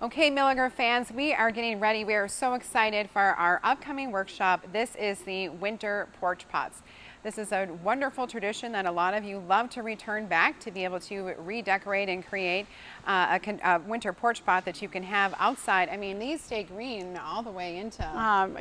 Okay, Milliger fans, we are getting ready. We are so excited for our upcoming workshop. This is the winter porch pots. This is a wonderful tradition that a lot of you love to return back to be able to redecorate and create a winter porch pot that you can have outside. I mean, these stay green all the way into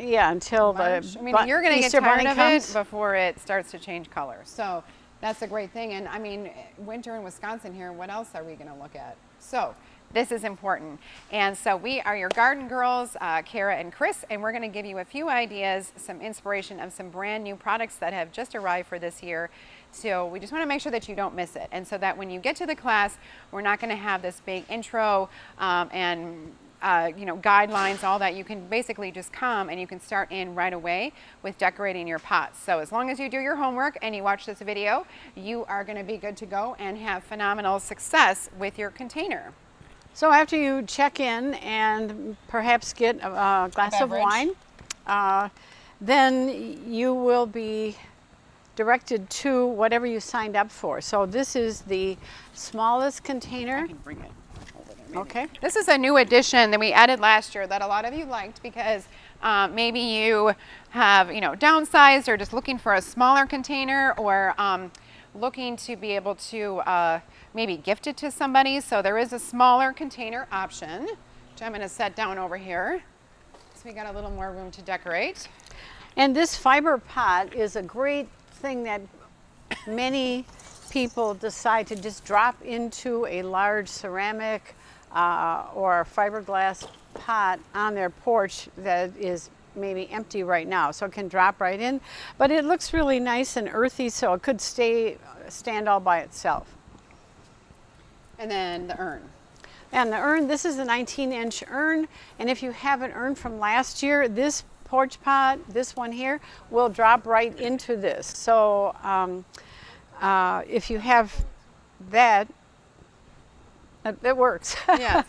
Yeah, until March. the I mean, you're going to get Easter tired Bunny of comes. it before it starts to change color. So that's a great thing. And I mean, winter in Wisconsin here, what else are we going to look at? So this is important. And so we are your garden girls, Kara and Chris, and we're going to give you a few ideas, some inspiration of some brand new products that have just arrived for this year. So we just want to make sure that you don't miss it. And so that when you get to the class, we're not going to have this big intro and guidelines, all that. You can basically just come and you can start in right away with decorating your pots. So as long as you do your homework and you watch this video, you are going to be good to go and have phenomenal success with your container. So after you check in and perhaps get a glass of wine, then you will be directed to whatever you signed up for. So this is the smallest container. I can bring it over there, maybe. Okay. This is a new addition that we added last year that a lot of you liked because maybe you have, downsized or just looking for a smaller container or looking to be able to maybe gift it to somebody. So there is a smaller container option, which I'm going to set down over here. So we got a little more room to decorate. And this fiber pot is a great thing that many people decide to just drop into a large ceramic or fiberglass pot on their porch that is maybe empty right now, so it can drop right in, but it looks really nice and earthy, so it could stand all by itself. And then the urn. And the urn, this is a 19-inch urn, and if you have an urn from last year, this porch pot, this one here, will drop right into this. So if you have that, it works. Yes.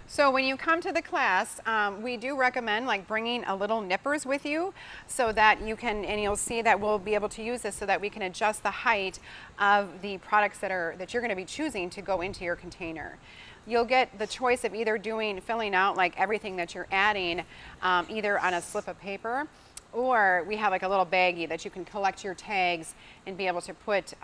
So when you come to the class, we do recommend bringing a little nippers with you so that you can, and you'll see that we'll be able to use this so that we can adjust the height of the products that you're going to be choosing to go into your container. You'll get the choice of either filling out everything that you're adding either on a slip of paper, or we have a little baggie that you can collect your tags and be able to put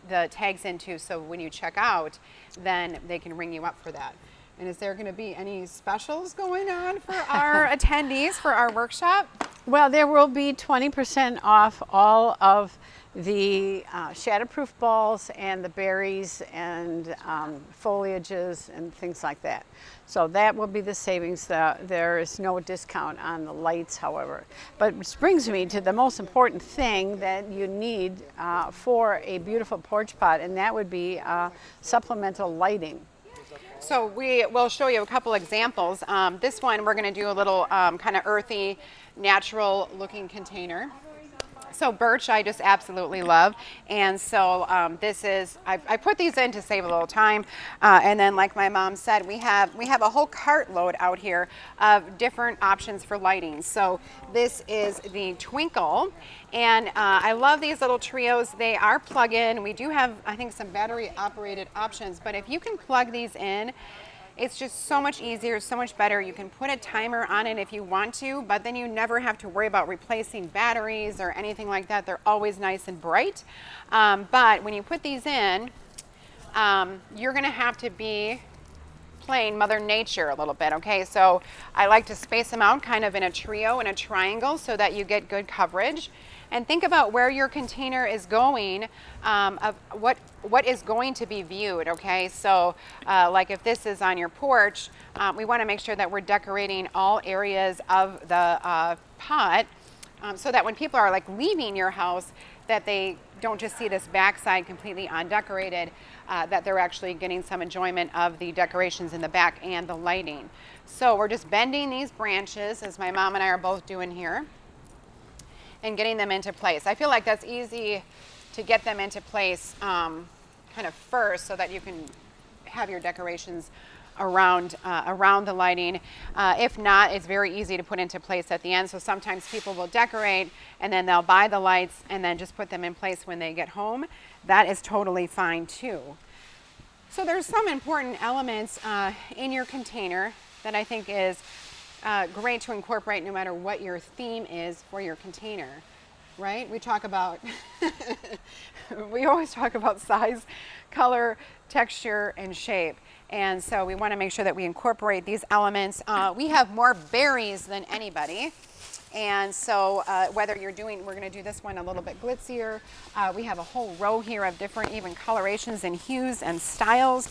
the tags into, so when you check out, then they can ring you up for that. And is there going to be any specials going on for our attendees for our workshop? Well, there will be 20% off all of the shatterproof balls and the berries and foliages and things like that. So that will be the savings. There is no discount on the lights, however. But which brings me to the most important thing that you need for a beautiful porch pot, and that would be supplemental lighting. So we will show you a couple examples. This one, we're going to do a little kind of earthy, natural looking container. So birch I just absolutely love, and so this is, I put these in to save a little time, and then like my mom said, we have a whole cartload out here of different options for lighting. So this is the Twinkle, and I love these little trios. They are plug-in. We do have, I think, some battery operated options, but if you can plug these in, it's just so much easier, so much better. You can put a timer on it if you want to, but then you never have to worry about replacing batteries or anything like that. They're always nice and bright. But when you put these in, you're gonna have to be playing Mother Nature a little bit, okay? So I like to space them out kind of in a trio, in a triangle, so that you get good coverage. And think about where your container is going, of what is going to be viewed, okay? So like if this is on your porch, we want to make sure that we're decorating all areas of the pot so that when people are leaving your house, that they don't just see this backside completely undecorated, that they're actually getting some enjoyment of the decorations in the back and the lighting. So we're just bending these branches, as my mom and I are both doing here, and getting them into place. I feel like that's easy to get them into place kind of first, so that you can have your decorations around the lighting. If not, it's very easy to put into place at the end. So sometimes people will decorate and then they'll buy the lights and then just put them in place when they get home. That is totally fine too. So there's some important elements in your container that I think is great to incorporate no matter what your theme is for your container, right? We talk about, we always talk about size, color, texture, and shape. And so we want to make sure that we incorporate these elements. We have more berries than anybody. And so whether you're doing, we're going to do this one a little bit glitzier. We have a whole row here of different even colorations and hues and styles.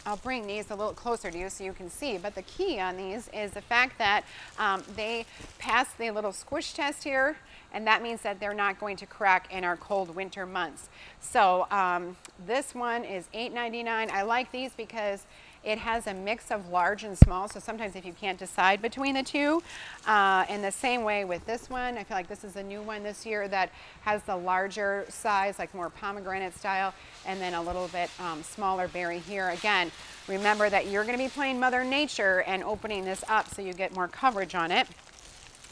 I'll bring these a little closer to you so you can see, but the key on these is the fact that they pass the little squish test here, and that means that they're not going to crack in our cold winter months. So this one is $8.99. I like these because it has a mix of large and small, so sometimes if you can't decide between the two. In the same way with this one, I feel like this is a new one this year that has the larger size, like more pomegranate style, and then a little bit smaller berry here. Again, remember that you're gonna be playing Mother Nature and opening this up so you get more coverage on it.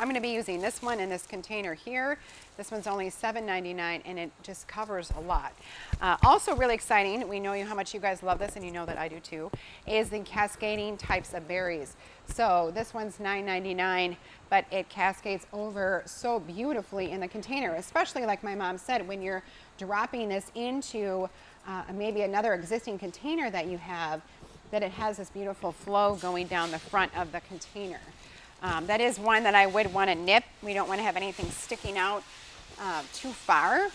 I'm going to be using this one in this container here. This one's only $7.99 and it just covers a lot. Also really exciting, we know how much you guys love this and you know that I do too, is the cascading types of berries. So this one's $9.99, but it cascades over so beautifully in the container, especially like my mom said, when you're dropping this into maybe another existing container that you have, that it has this beautiful flow going down the front of the container. That is one that I would want to nip. We don't want to have anything sticking out too far.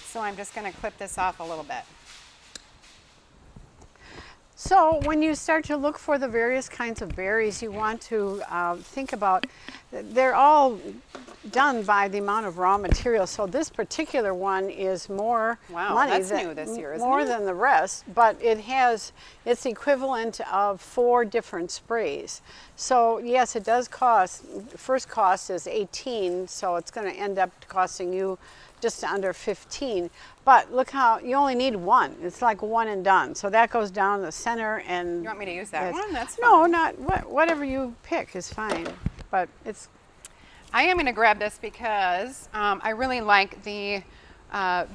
So I'm just going to clip this off a little bit. So when you start to look for the various kinds of berries, you want to think about, they're all done by the amount of raw material. So this particular one is more money that's new this year, isn't more it? than the rest, but it's equivalent of 4 different sprays. So yes, it does cost, first cost is 18, so it's going to end up costing you just under 15. But look how, you only need one. It's like one and done. So that goes down the center and... You want me to use that one? That's fine. No, not, whatever you pick is fine. But it's... I am going to grab this because I really like the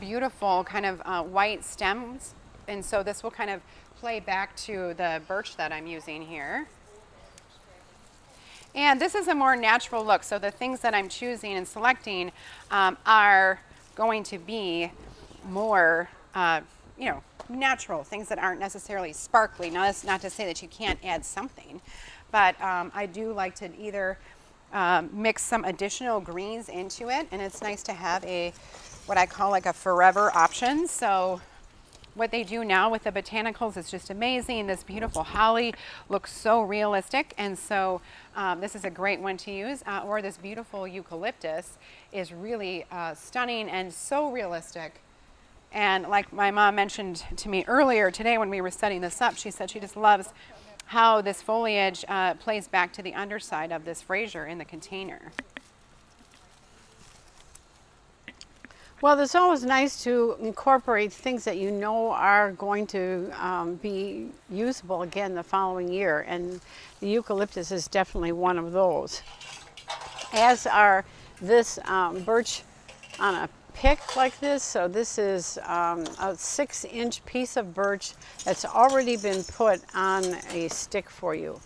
beautiful kind of white stems. And so this will kind of play back to the birch that I'm using here. And this is a more natural look. So the things that I'm choosing and selecting are going to be more, you know, natural, things that aren't necessarily sparkly. Now, that's not to say that you can't add something, but I do like to either mix some additional greens into it, and it's nice to have a, what I call like a forever option. So what they do now with the botanicals is just amazing. This beautiful holly looks so realistic, and so this is a great one to use. Or this beautiful eucalyptus is really stunning and so realistic. And like my mom mentioned to me earlier today when we were setting this up, she said she just loves how this foliage plays back to the underside of this Fraser in the container. Well, it's always nice to incorporate things that you know are going to be usable again the following year, and the eucalyptus is definitely one of those. As are this birch on a pick like this. So this is a 6-inch piece of birch that's already been put on a stick for you.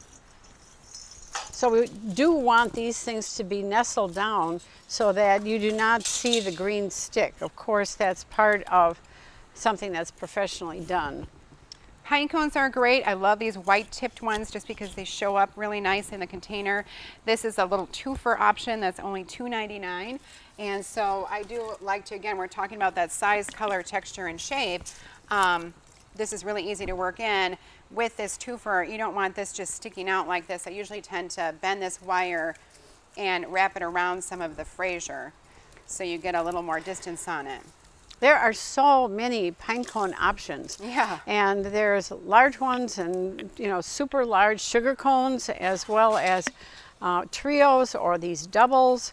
So we do want these things to be nestled down so that you do not see the green stick. Of course, that's part of something that's professionally done. Pine cones are great. I love these white tipped ones just because they show up really nice in the container. This is a little twofer option that's only $2.99. And so I do like to, again, we're talking about that size, color, texture, and shape. This is really easy to work in. With this twofer, you don't want this just sticking out like this. I usually tend to bend this wire and wrap it around some of the Fraser so you get a little more distance on it. There are so many pine cone options. Yeah. And there's large ones and, you know, super large sugar cones, as well as trios or these doubles.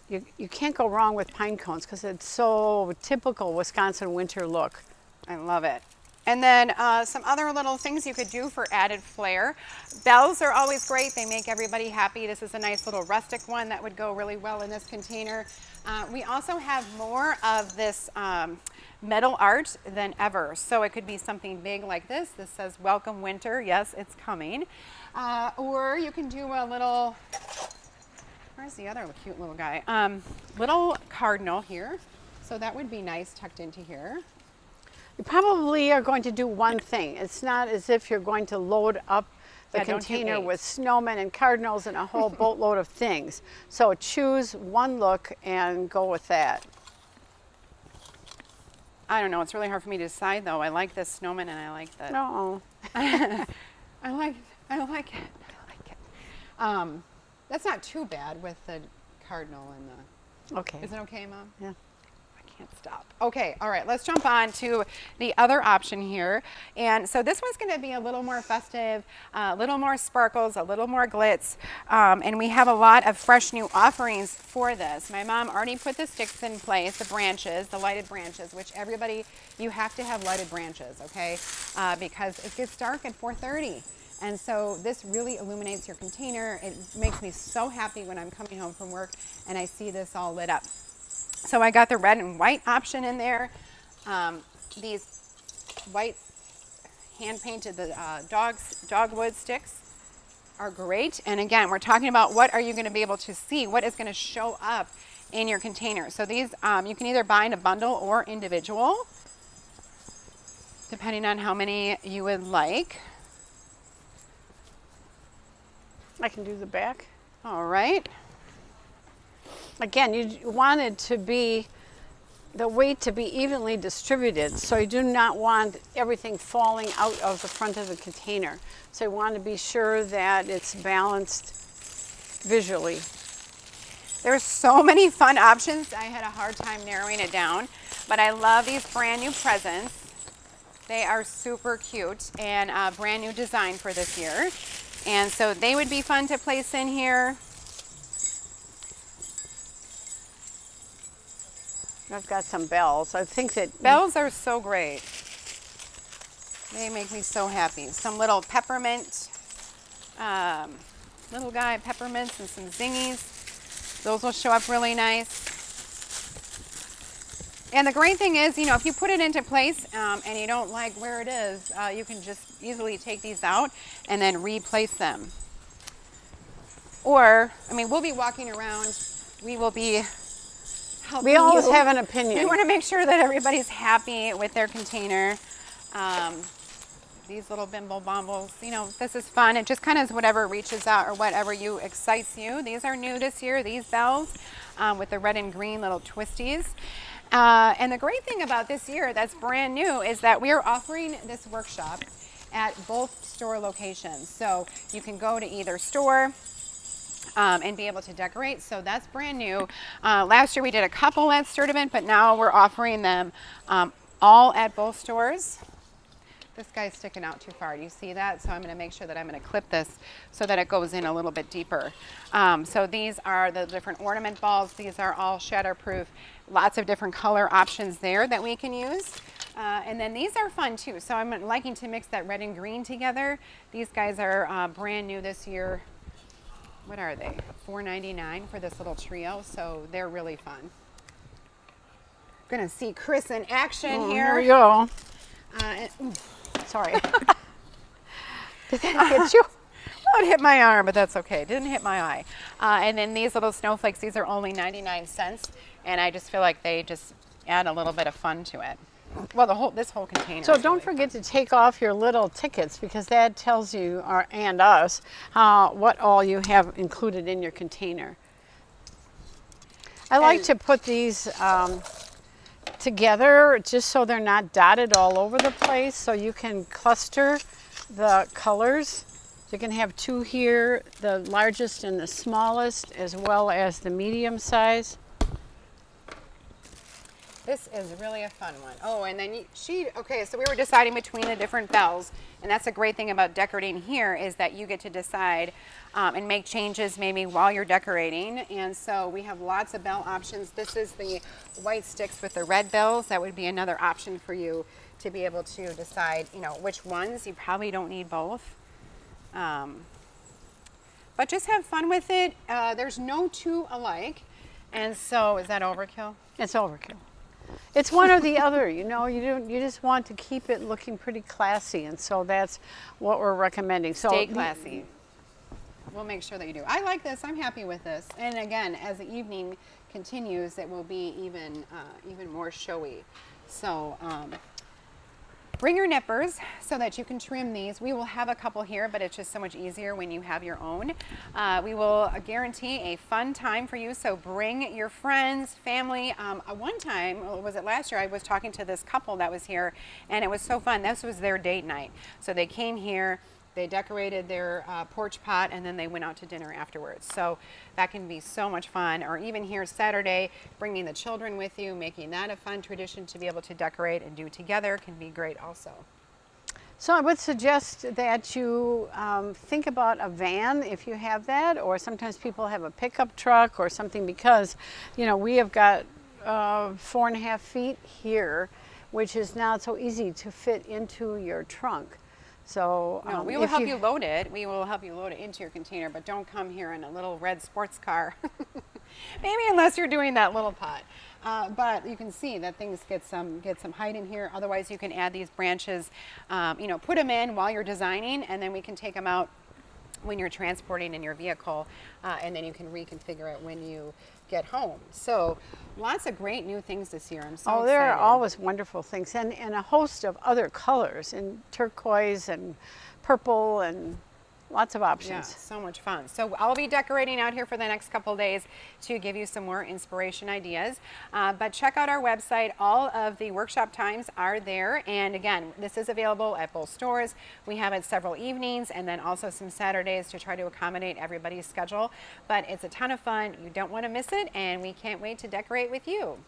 You can't go wrong with pine cones because it's so typical Wisconsin winter look. I love it. And then some other little things you could do for added flair. Bells are always great. They make everybody happy. This is a nice little rustic one that would go really well in this container. We also have more of this metal art than ever. So it could be something big like this. This says welcome winter. Yes, it's coming. Or you can do a little, where's the other cute little guy? Little cardinal here. So that would be nice tucked into here. You probably are going to do one thing. It's not as if you're going to load up the Yeah, don't do container 8. with snowmen and cardinals and a whole boatload of things. So choose one look and go with that. I don't know. It's really hard for me to decide though. I like this snowman and I like the. No. I like it. I like it. That's not too bad with the cardinal and the. Okay. Is it okay, Mom? Yeah. I can't stop. Okay, all right, let's jump on to the other option here. And so this one's gonna be a little more festive, a little more sparkles, a little more glitz. And we have a lot of fresh new offerings for this. My mom already put the sticks in place, the branches, the lighted branches, which everybody, you have to have lighted branches, okay? Because it gets dark at 4:30. And so this really illuminates your container. It makes me so happy when I'm coming home from work and I see this all lit up. So I got the red and white option in there. These white hand-painted dogwood sticks are great. And again, we're talking about what are you going to be able to see, what is going to show up in your container. So these you can either buy in a bundle or individual, depending on how many you would like. I can do the back. All right. Again, you want it to be, the weight to be evenly distributed. So you do not want everything falling out of the front of the container. So you want to be sure that it's balanced visually. There's so many fun options. I had a hard time narrowing it down, but I love these brand new presents. They are super cute and brand new design for this year. And so they would be fun to place in here. I've got some bells. I think that Bells are so great. They make me so happy. Some little peppermint, little guy peppermints and some zingies. Those will show up really nice. And the great thing is, you know, if you put it into place and you don't like where it is, you can just easily take these out and then replace them. Or, I mean, we'll be walking around. We will be helping we always you. have an opinion. We want to make sure that everybody's happy with their container. These little bimble bombles, you know, this is fun. It just kind of is whatever reaches out or whatever excites you. These are new this year, these bells with the red and green little twisties. And the great thing about this year that's brand new is that we are offering this workshop at both store locations. So you can go to either store and be able to decorate. So that's brand new. Last year we did a couple at Sturdivant, but now we're offering them all at both stores. This guy's sticking out too far. Do you see that? So I'm going to make sure that I'm going to clip this so that it goes in a little bit deeper. So these are the different ornament balls. These are all shatterproof. Lots of different color options there that we can use. And then these are fun too. So I'm liking to mix that red and green together. These guys are brand new this year. What are they? $4.99 for this little trio. So they're really fun. Gonna see Chris in action here. Here we go. Ooh, Sorry. Did that hit you? well, it hit my arm, but that's okay. It didn't hit my eye. And then these little snowflakes, these are only 99 cents. And I just feel like they just add a little bit of fun to it. Well, this whole container. So is don't really forget to take off your little tickets because that tells you, and us, what all you have included in your container. I like to put these together just so they're not dotted all over the place, so you can cluster the colors. You can have two here, the largest and the smallest, as well as the medium size. This is really a fun one. Oh, and then okay, so we were deciding between the different bells, and that's a great thing about decorating here is that you get to decide and make changes maybe while you're decorating. And so we have lots of bell options. This is the white sticks with the red bells. That would be another option for you to be able to decide, you know, which ones. You probably don't need both. But just have fun with it. There's no two alike. And so, is that overkill? It's overkill. It's one or the other, you know. You just want to keep it looking pretty classy, and so that's what we're recommending. So Stay classy. We'll make sure that you do. I like this. I'm happy with this. And again, as the evening continues, it will be even more showy. So bring your nippers so that you can trim these. We will have a couple here, but it's just so much easier when you have your own. We will guarantee a fun time for you, so bring your friends, family. One time, or was it last year, I was talking to this couple that was here, and it was so fun. This was their date night. So they came here, they decorated their porch pot, and then they went out to dinner afterwards. So that can be so much fun. Or even here Saturday, bringing the children with you, making that a fun tradition to be able to decorate and do together can be great also. So I would suggest that you think about a van if you have that, or sometimes people have a pickup truck or something, because, you know, we have got 4.5 feet here, which is not so easy to fit into your trunk. So No, we will help you load it. We will help you load it into your container, but don't come here in a little red sports car. Maybe unless you're doing that little pot. But you can see that things get some height in here. Otherwise, you can add these branches, you know, put them in while you're designing, and then we can take them out when you're transporting in your vehicle, and then you can reconfigure it when you get home. So lots of great new things this year. I'm so excited. there are always wonderful things, and a host of other colors, in turquoise and purple and lots of options. Yeah, so much fun. So I'll be decorating out here for the next couple days to give you some more inspiration ideas. But check out our website. All of the workshop times are there. And again, this is available at both stores. We have it several evenings and then also some Saturdays to try to accommodate everybody's schedule. But it's a ton of fun. You don't want to miss it, and we can't wait to decorate with you.